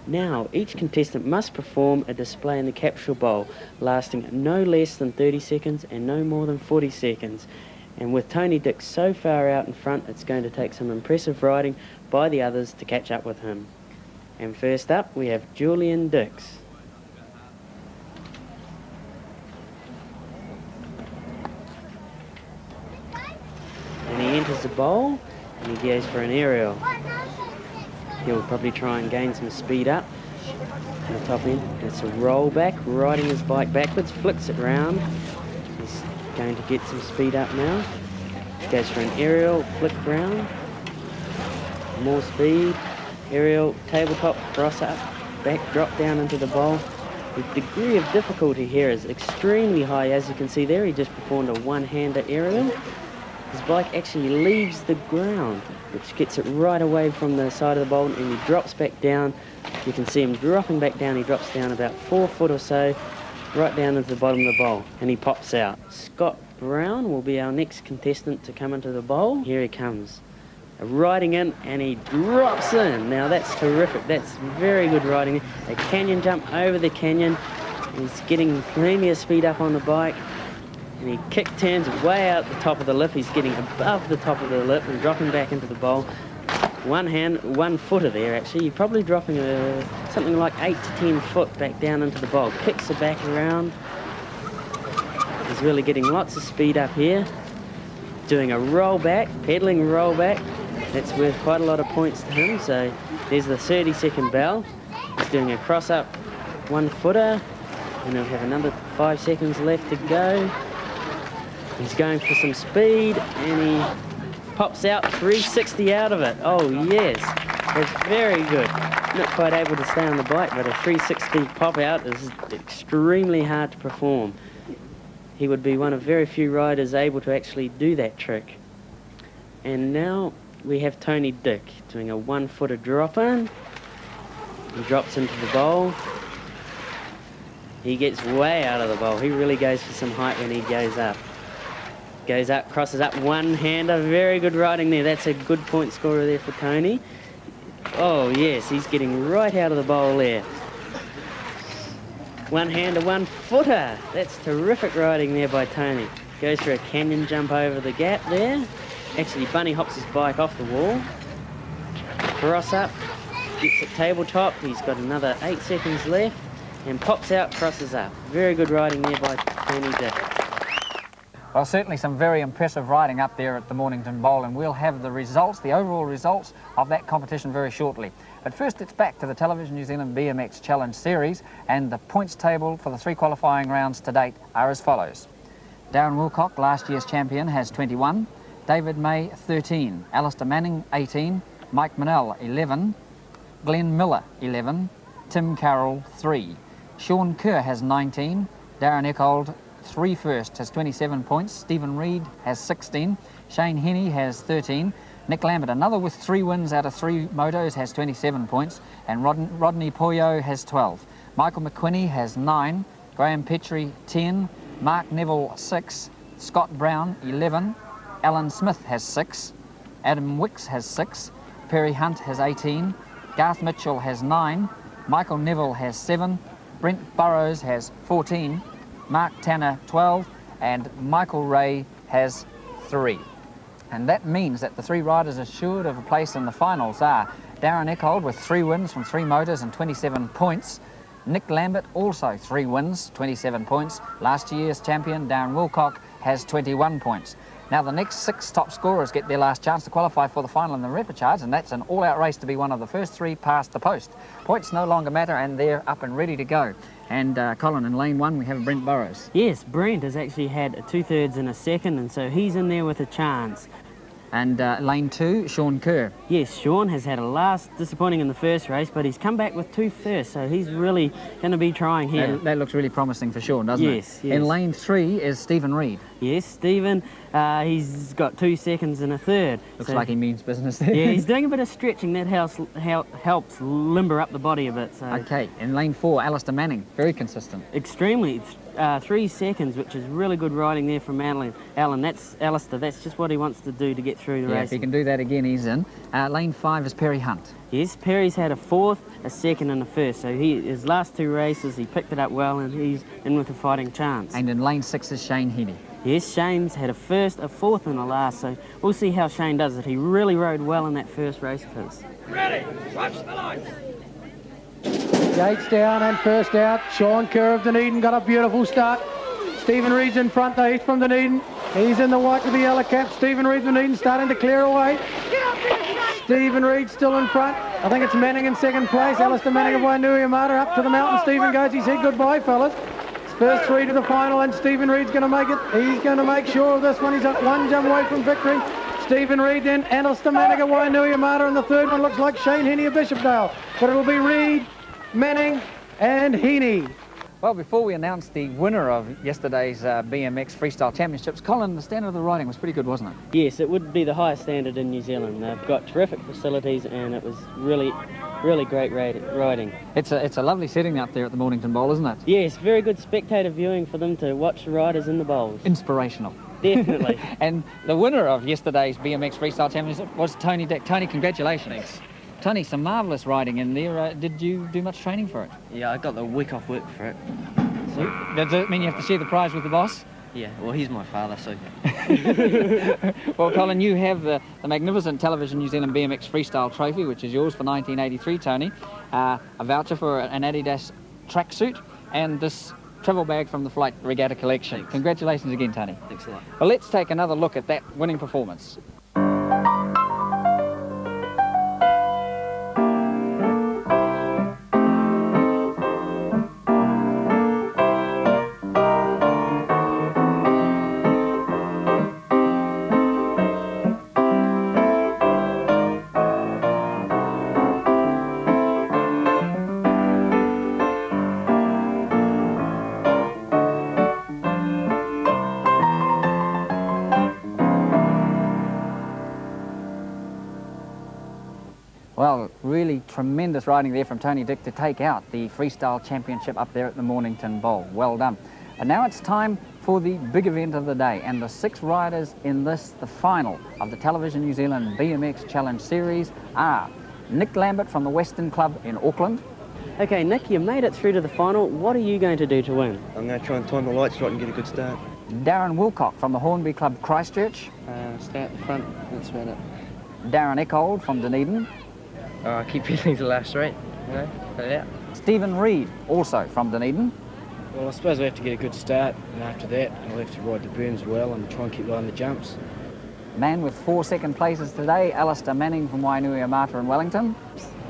Now, each contestant must perform a display in the capsule bowl lasting no less than 30 seconds and no more than 40 seconds. And with Tony Dick so far out in front, it's going to take some impressive riding by the others to catch up with him. And first up, we have Julian Dix. And he enters the bowl, and he goes for an aerial. He'll probably try and gain some speed up on the top end. It's a roll back, riding his bike backwards, flicks it round. He's going to get some speed up now. Goes for an aerial, flick round. More speed, aerial, tabletop, cross up, back, drop down into the bowl. The degree of difficulty here is extremely high. As you can see there, he just performed a one-hander aerial. His bike actually leaves the ground, which gets it right away from the side of the bowl, and he drops back down. You can see him dropping back down. He drops down about 4 foot or so, right down into the bottom of the bowl, and he pops out. Scott Brown will be our next contestant to come into the bowl. Here he comes, riding in, and he drops in. Now that's terrific. That's very good riding. A canyon jump over the canyon. He's getting plenty of speed up on the bike. And he kick turns way out the top of the lip. He's getting above the top of the lip and dropping back into the bowl. One footer there actually. You're probably dropping something like 8 to 10 foot back down into the bowl. Kicks the back around. He's really getting lots of speed up here. Doing a roll back, pedaling roll back. That's worth quite a lot of points to him. So there's the 30-second bell. He's doing a cross up 1 footer. And he'll have another 5 seconds left to go. He's going for some speed, and he pops out 360 out of it. Oh, yes. That's very good. Not quite able to stay on the bike, but a 360 pop out is extremely hard to perform. He would be one of very few riders able to actually do that trick. And now we have Tony Dick doing a 1 footer drop in. He drops into the bowl. He gets way out of the bowl. He really goes for some height when he goes up. Goes up, crosses up, one-hander. Very good riding there. That's a good point scorer there for Tony. Oh, yes, he's getting right out of the bowl there. One-hander, 1 footer. That's terrific riding there by Tony. Goes for a canyon jump over the gap there. Actually, bunny hops his bike off the wall. Cross up, gets at tabletop. He's got another 8 seconds left. And pops out, crosses up. Very good riding there by Tony Dick. Well, certainly some very impressive riding up there at the Mornington Bowl, and we'll have the results, the overall results of that competition very shortly. But first it's back to the Television New Zealand BMX Challenge Series, and the points table for the 3 qualifying rounds to date are as follows. Darren Wilcock, last year's champion, has 21. David May, 13. Alistair Manning, 18. Mike Manell, 11. Glenn Miller, 11. Tim Carroll, 3. Sean Kerr has 19. Darren Eckold, 3 first, has 27 points. Stephen Reid has 16. Shane Henney has 13. Nick Lambert, another with 3 wins out of 3 motos, has 27 points. And Rodney Poyo has 12. Michael McQuinney has 9. Graham Petrie, 10. Mark Neville, 6. Scott Brown, 11. Alan Smith has 6. Adam Wicks has 6. Perry Hunt has 18. Garth Mitchell has 9. Michael Neville has 7. Brent Burrows has 14. Mark Tanner, 12. And Michael Ray has 3. And that means that the 3 riders assured of a place in the finals are Darren Eckold with 3 wins from 3 motors and 27 points. Nick Lambert, also 3 wins, 27 points. Last year's champion, Darren Wilcock, has 21 points. Now the next 6 top scorers get their last chance to qualify for the final in the repechage, and that's an all-out race to be one of the first 3 past the post. Points no longer matter, and they're up and ready to go. And Colin, in lane 1 we have Brent Burrows. Yes, Brent has actually had a 2/3 and a second, and so he's in there with a chance. And lane 2, Sean Kerr. Yes, Sean has had a last disappointing in the first race, but he's come back with 2 firsts, so he's really going to be trying here. That looks really promising for Sean, doesn't it? Yes. In lane 3 is Stephen Reid. Yes, Stephen, he's got 2 seconds and a third. Looks like he means business there. Yeah, he's doing a bit of stretching. That helps limber up the body a bit. So. Okay, in lane 4, Alistair Manning, very consistent. Extremely. 3 seconds, which is really good riding there from Alan. That's Alistair. That's just what he wants to do to get through the race. If he can do that again, he's in. Lane 5 is Perry Hunt. Yes, Perry's had a 4th, a 2nd and a 1st. So his last 2 races, he picked it up well and he's in with a fighting chance. And in lane 6 is Shane Heaney. Yes, Shane's had a 1st, a 4th and a last. So we'll see how Shane does it. He really rode well in that first race of his. Ready, watch the lights. Gates down and first out. Sean Kerr of Dunedin got a beautiful start. Stephen Reid's in front though. He's from Dunedin. He's in the white with the yellow cap. Stephen Reid, Dunedin, starting to clear away. Stephen Reid still in front. I think it's Manning in second place. Alistair Manning of Wainuiomata up to the mountain. Stephen goes. He said goodbye, fellas. First 3 to the final, and Stephen Reid's going to make it. He's going to make sure of this one. He's up 1 jump away from victory. Stephen Reid then, Alistair Manning of Wainuiomata, and the third one looks like Shane Heaney of Bishopdale. But it'll be Reid, Manning and Heaney. Well, before we announce the winner of yesterday's BMX Freestyle Championships, Colin, the standard of the riding was pretty good, wasn't it? Yes, it would be the highest standard in New Zealand. They've got terrific facilities and it was really great riding. It's a lovely setting out there at the Mornington Bowl, isn't it? Yes, very good spectator viewing for them to watch the riders in the bowls. Inspirational. Definitely. And the winner of yesterday's BMX Freestyle Championship was Tony Dick. Tony, congratulations. Thanks. Tony, some marvellous riding in there. Did you do much training for it? Yeah, I got the week off work for it. Does it mean you have to share the prize with the boss? Yeah, well, he's my father, so... Well, Colin, you have the magnificent Television New Zealand BMX Freestyle Trophy, which is yours for 1983, Tony, a voucher for an Adidas tracksuit, and this travel bag from the Flight Regatta Collection. Thanks. Congratulations again, Tony. Thanks a lot. Well, let's take another look at that winning performance. Well, really tremendous riding there from Tony Dick to take out the Freestyle Championship up there at the Mornington Bowl. Well done. And now it's time for the big event of the day, and the 6 riders in this, the final of the Television New Zealand BMX Challenge Series, are Nick Lambert from the Western Club in Auckland. Okay, Nick, you made it through to the final. What are you going to do to win? I'm going to try and time the lights right and get a good start. Darren Wilcock from the Hornby Club Christchurch. Stay at the front, that's about it. Darren Eckold from Dunedin. Keep feeling the last straight, you know, put it out. Stephen Reid, also from Dunedin. Well, I suppose we have to get a good start, and after that, we'll have to ride the berms well and try and keep well in the jumps. Man with 4 second places today, Alistair Manning from Wainuiomata in Wellington.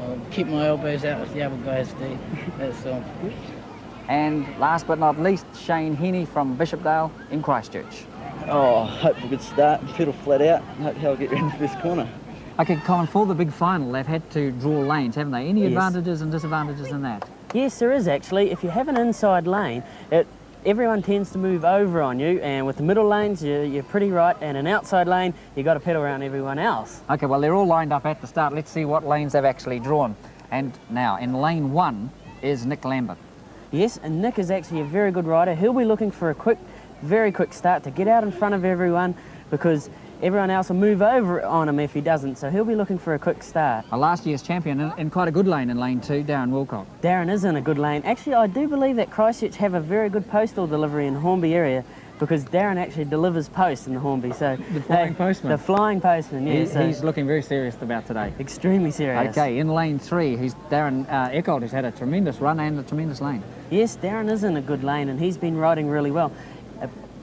I'll keep my elbows out with the other guys, Steve. That's all. And last but not least, Shane Heaney from Bishopdale in Christchurch. Oh, hope for a good start, pedal flat out, hope I'll get round the first corner. Okay, Colin, for the big final, they've had to draw lanes, haven't they? Any advantages and disadvantages in that? Yes, there is actually. If you have an inside lane, everyone tends to move over on you, and with the middle lanes, you're pretty right, and an outside lane, you've got to pedal around everyone else. Okay, well, they're all lined up at the start. Let's see what lanes they've actually drawn. And now, in lane 1 is Nick Lambert. Yes, and Nick is actually a very good rider. He'll be looking for a very quick start to get out in front of everyone, because everyone else will move over on him if he doesn't, so he'll be looking for a quick start. A last year's champion in quite a good lane in lane 2, Darren Wilcock. Darren is in a good lane. Actually, I do believe that Christchurch have a very good postal delivery in the Hornby area, because Darren actually delivers post in the Hornby. So the flying postman. The flying postman, yes. He's looking very serious about today. Extremely serious. Okay, in lane 3, he's Darren Eckold, who's had a tremendous run and a tremendous lane. Yes, Darren is in a good lane, and he's been riding really well.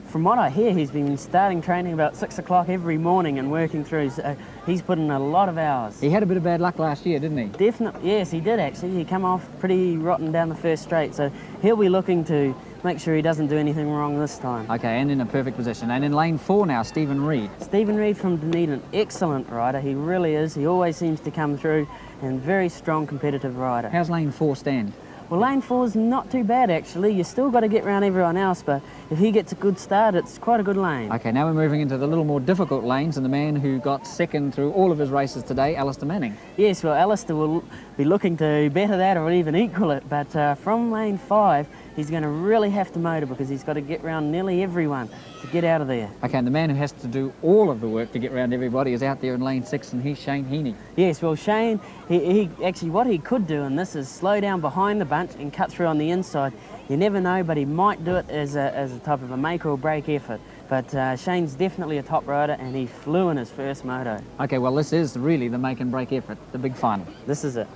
From what I hear, he's been starting training about 6 o'clock every morning and working through, so he's put in a lot of hours. He had a bit of bad luck last year, didn't he? Definitely, yes, he did actually. He came off pretty rotten down the first straight, so he'll be looking to make sure he doesn't do anything wrong this time. Okay, and in a perfect position. And in lane 4 now, Stephen Reid. Stephen Reid from Dunedin, excellent rider. He really is. He always seems to come through, and very strong competitive rider. How's lane 4 stand? Well, lane 4 is not too bad, actually. You still got to get around everyone else, but if he gets a good start, it's quite a good lane. Okay, now we're moving into the little more difficult lanes, and the man who got second through all of his races today, Alistair Manning. Yes, well, Alistair will be looking to better that or even equal it, but from lane 5, he's going to really have to motor because he's got to get round nearly everyone to get out of there. Okay, and the man who has to do all of the work to get round everybody is out there in lane 6, and he's Shane Heaney. Yes, well, Shane, he actually, what he could do in this is slow down behind the bunch and cut through on the inside. You never know, but he might do it as a type of a make or break effort. But Shane's definitely a top rider, and he flew in his first moto. Okay, well, this is really the make and break effort, the big final. This is it.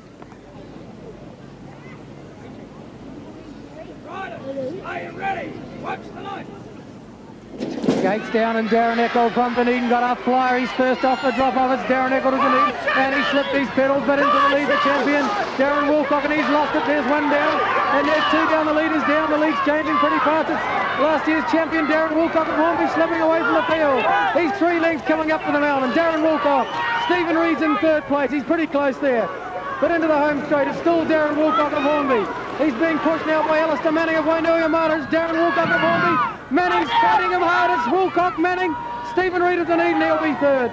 Riders, are you ready? Watch the lights. Gates down, and Darren Eckold from Dunedin got up flyer. He's first off the drop-off. It's Darren Eckold of Dunedin, and he slipped his pedals, but into the lead, the champion, Darren Wilcock, and he's lost it. There's one down, and there's two down. The lead is down. The lead's changing pretty fast. It's last year's champion, Darren Wilcock of Hornby, slipping away from the field. He's 3 lengths coming up to the mountain. Darren Wilcock. Stephen Reid's in 3rd place. He's pretty close there. But into the home straight, it's still Darren Wilcock of Hornby. He's being pushed now by Alistair Manning of Wainui Motors. Darren Wilcock of Hornby. Manning's fighting him hard. It's Wilcock, Manning, Stephen Reid of Dunedin. He'll be 3rd.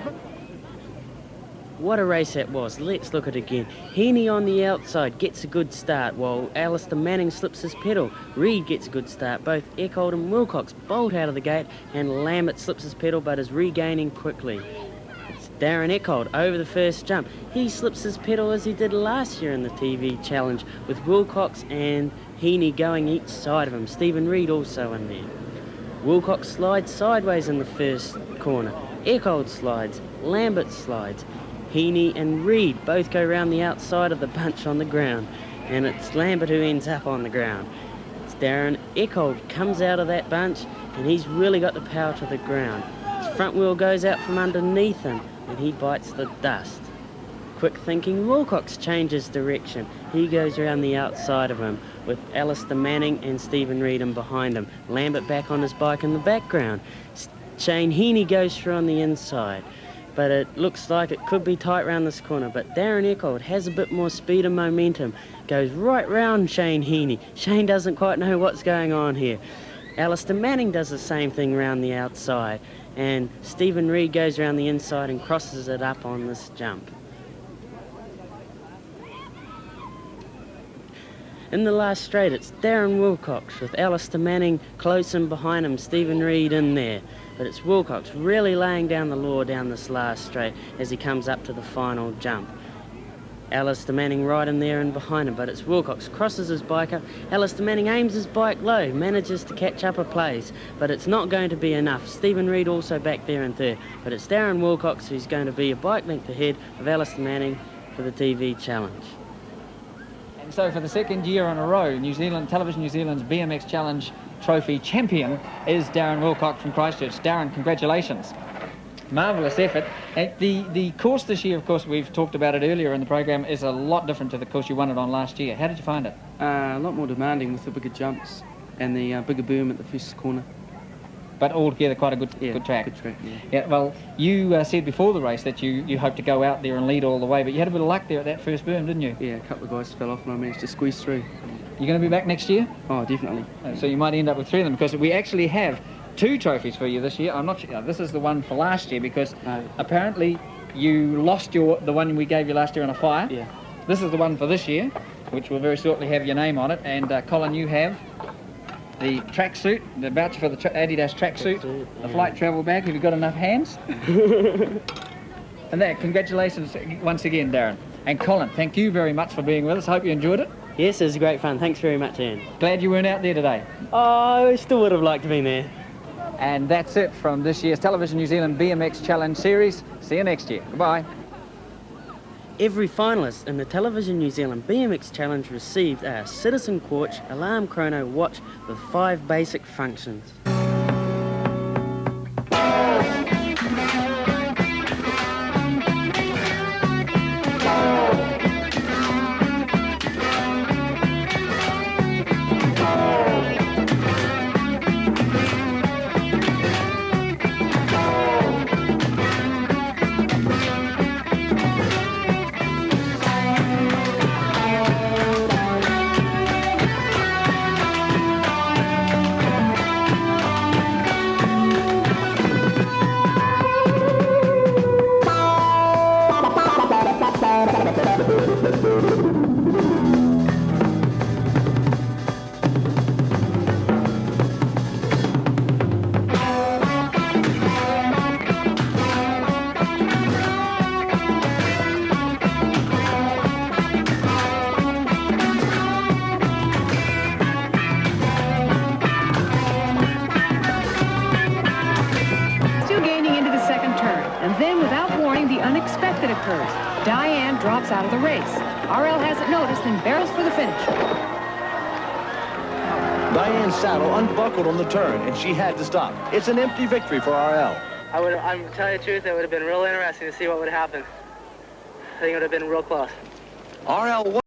What a race that was. Let's look at it again. Heaney on the outside gets a good start while Alistair Manning slips his pedal. Reid gets a good start. Both Eckold and Wilcox bolt out of the gate, and Lambert slips his pedal but is regaining quickly. It's Darren Eckold over the first jump. He slips his pedal as he did last year in the TV challenge, with Wilcox and Heaney going each side of him. Stephen Reid also in there. Wilcox slides sideways in the first corner. Eckold slides. Lambert slides. Heaney and Reid both go round the outside of the bunch on the ground, and it's Lambert who ends up on the ground. It's Darren Eckold comes out of that bunch, and he's really got the power to the ground. His front wheel goes out from underneath him, and he bites the dust. Quick thinking Wilcox changes direction. He goes around the outside of him with Alistair Manning and Stephen Reid in behind him. Lambert back on his bike in the background. Shane Heaney goes through on the inside, but it looks like it could be tight round this corner. But Darren Eckold has a bit more speed and momentum, goes right round Shane Heaney. Shane doesn't quite know what's going on here. Alistair Manning does the same thing round the outside, and Stephen Reid goes around the inside and crosses it up on this jump. In the last straight, it's Darren Wilcox with Alistair Manning close in behind him, Stephen Reid in there. But it's Wilcox really laying down the law down this last straight as he comes up to the final jump. Alistair Manning right in there and behind him, but it's Wilcox crosses his bike up. Alistair Manning aims his bike low, manages to catch up a place, but it's not going to be enough. Stephen Reid also back there in 3rd, but it's Darren Wilcox who's going to be a bike length ahead of Alistair Manning for the TV challenge. And so for the 2nd year in a row, Television New Zealand's BMX Challenge Trophy champion is Darren Wilcock from Christchurch. Darren, congratulations. Marvellous effort. The course this year, of course, we've talked about it earlier in the program, is a lot different to the course you won it on last year. How did you find it? A lot more demanding with the bigger jumps and the bigger boom at the first corner. But altogether quite a good track. Good track, yeah. Yeah, well, you said before the race that you hoped to go out there and lead all the way, but you had a bit of luck there at that first boom, didn't you? Yeah, a couple of guys fell off and I managed to squeeze through. You're going to be back next year? Oh, definitely. So you might end up with 3 of them, because we actually have 2 trophies for you this year. I'm not sure. This is the one for last year, because apparently you lost the one we gave you last year on a fire. Yeah. This is the one for this year, which will very shortly have your name on it. And Colin, you have the tracksuit, the voucher for the Adidas tracksuit, the flight travel bag. Have you got enough hands? And that, congratulations once again, Darren. And Colin, thank you very much for being with us. Hope you enjoyed it. Yes, it was great fun. Thanks very much, Ian. Glad you weren't out there today. Oh, I still would have liked to be there. And that's it from this year's Television New Zealand BMX Challenge Series. See you next year. Goodbye. Every finalist in the Television New Zealand BMX Challenge received a Citizen Quartz Alarm Chrono watch with 5 basic functions. Unexpected occurs. Diane drops out of the race. RL hasn't noticed and barrels for the finish. Diane's saddle unbuckled on the turn, and she had to stop. It's an empty victory for RL. I'm telling you the truth, it would have been real interesting to see what would happen. I think it would have been real close. RL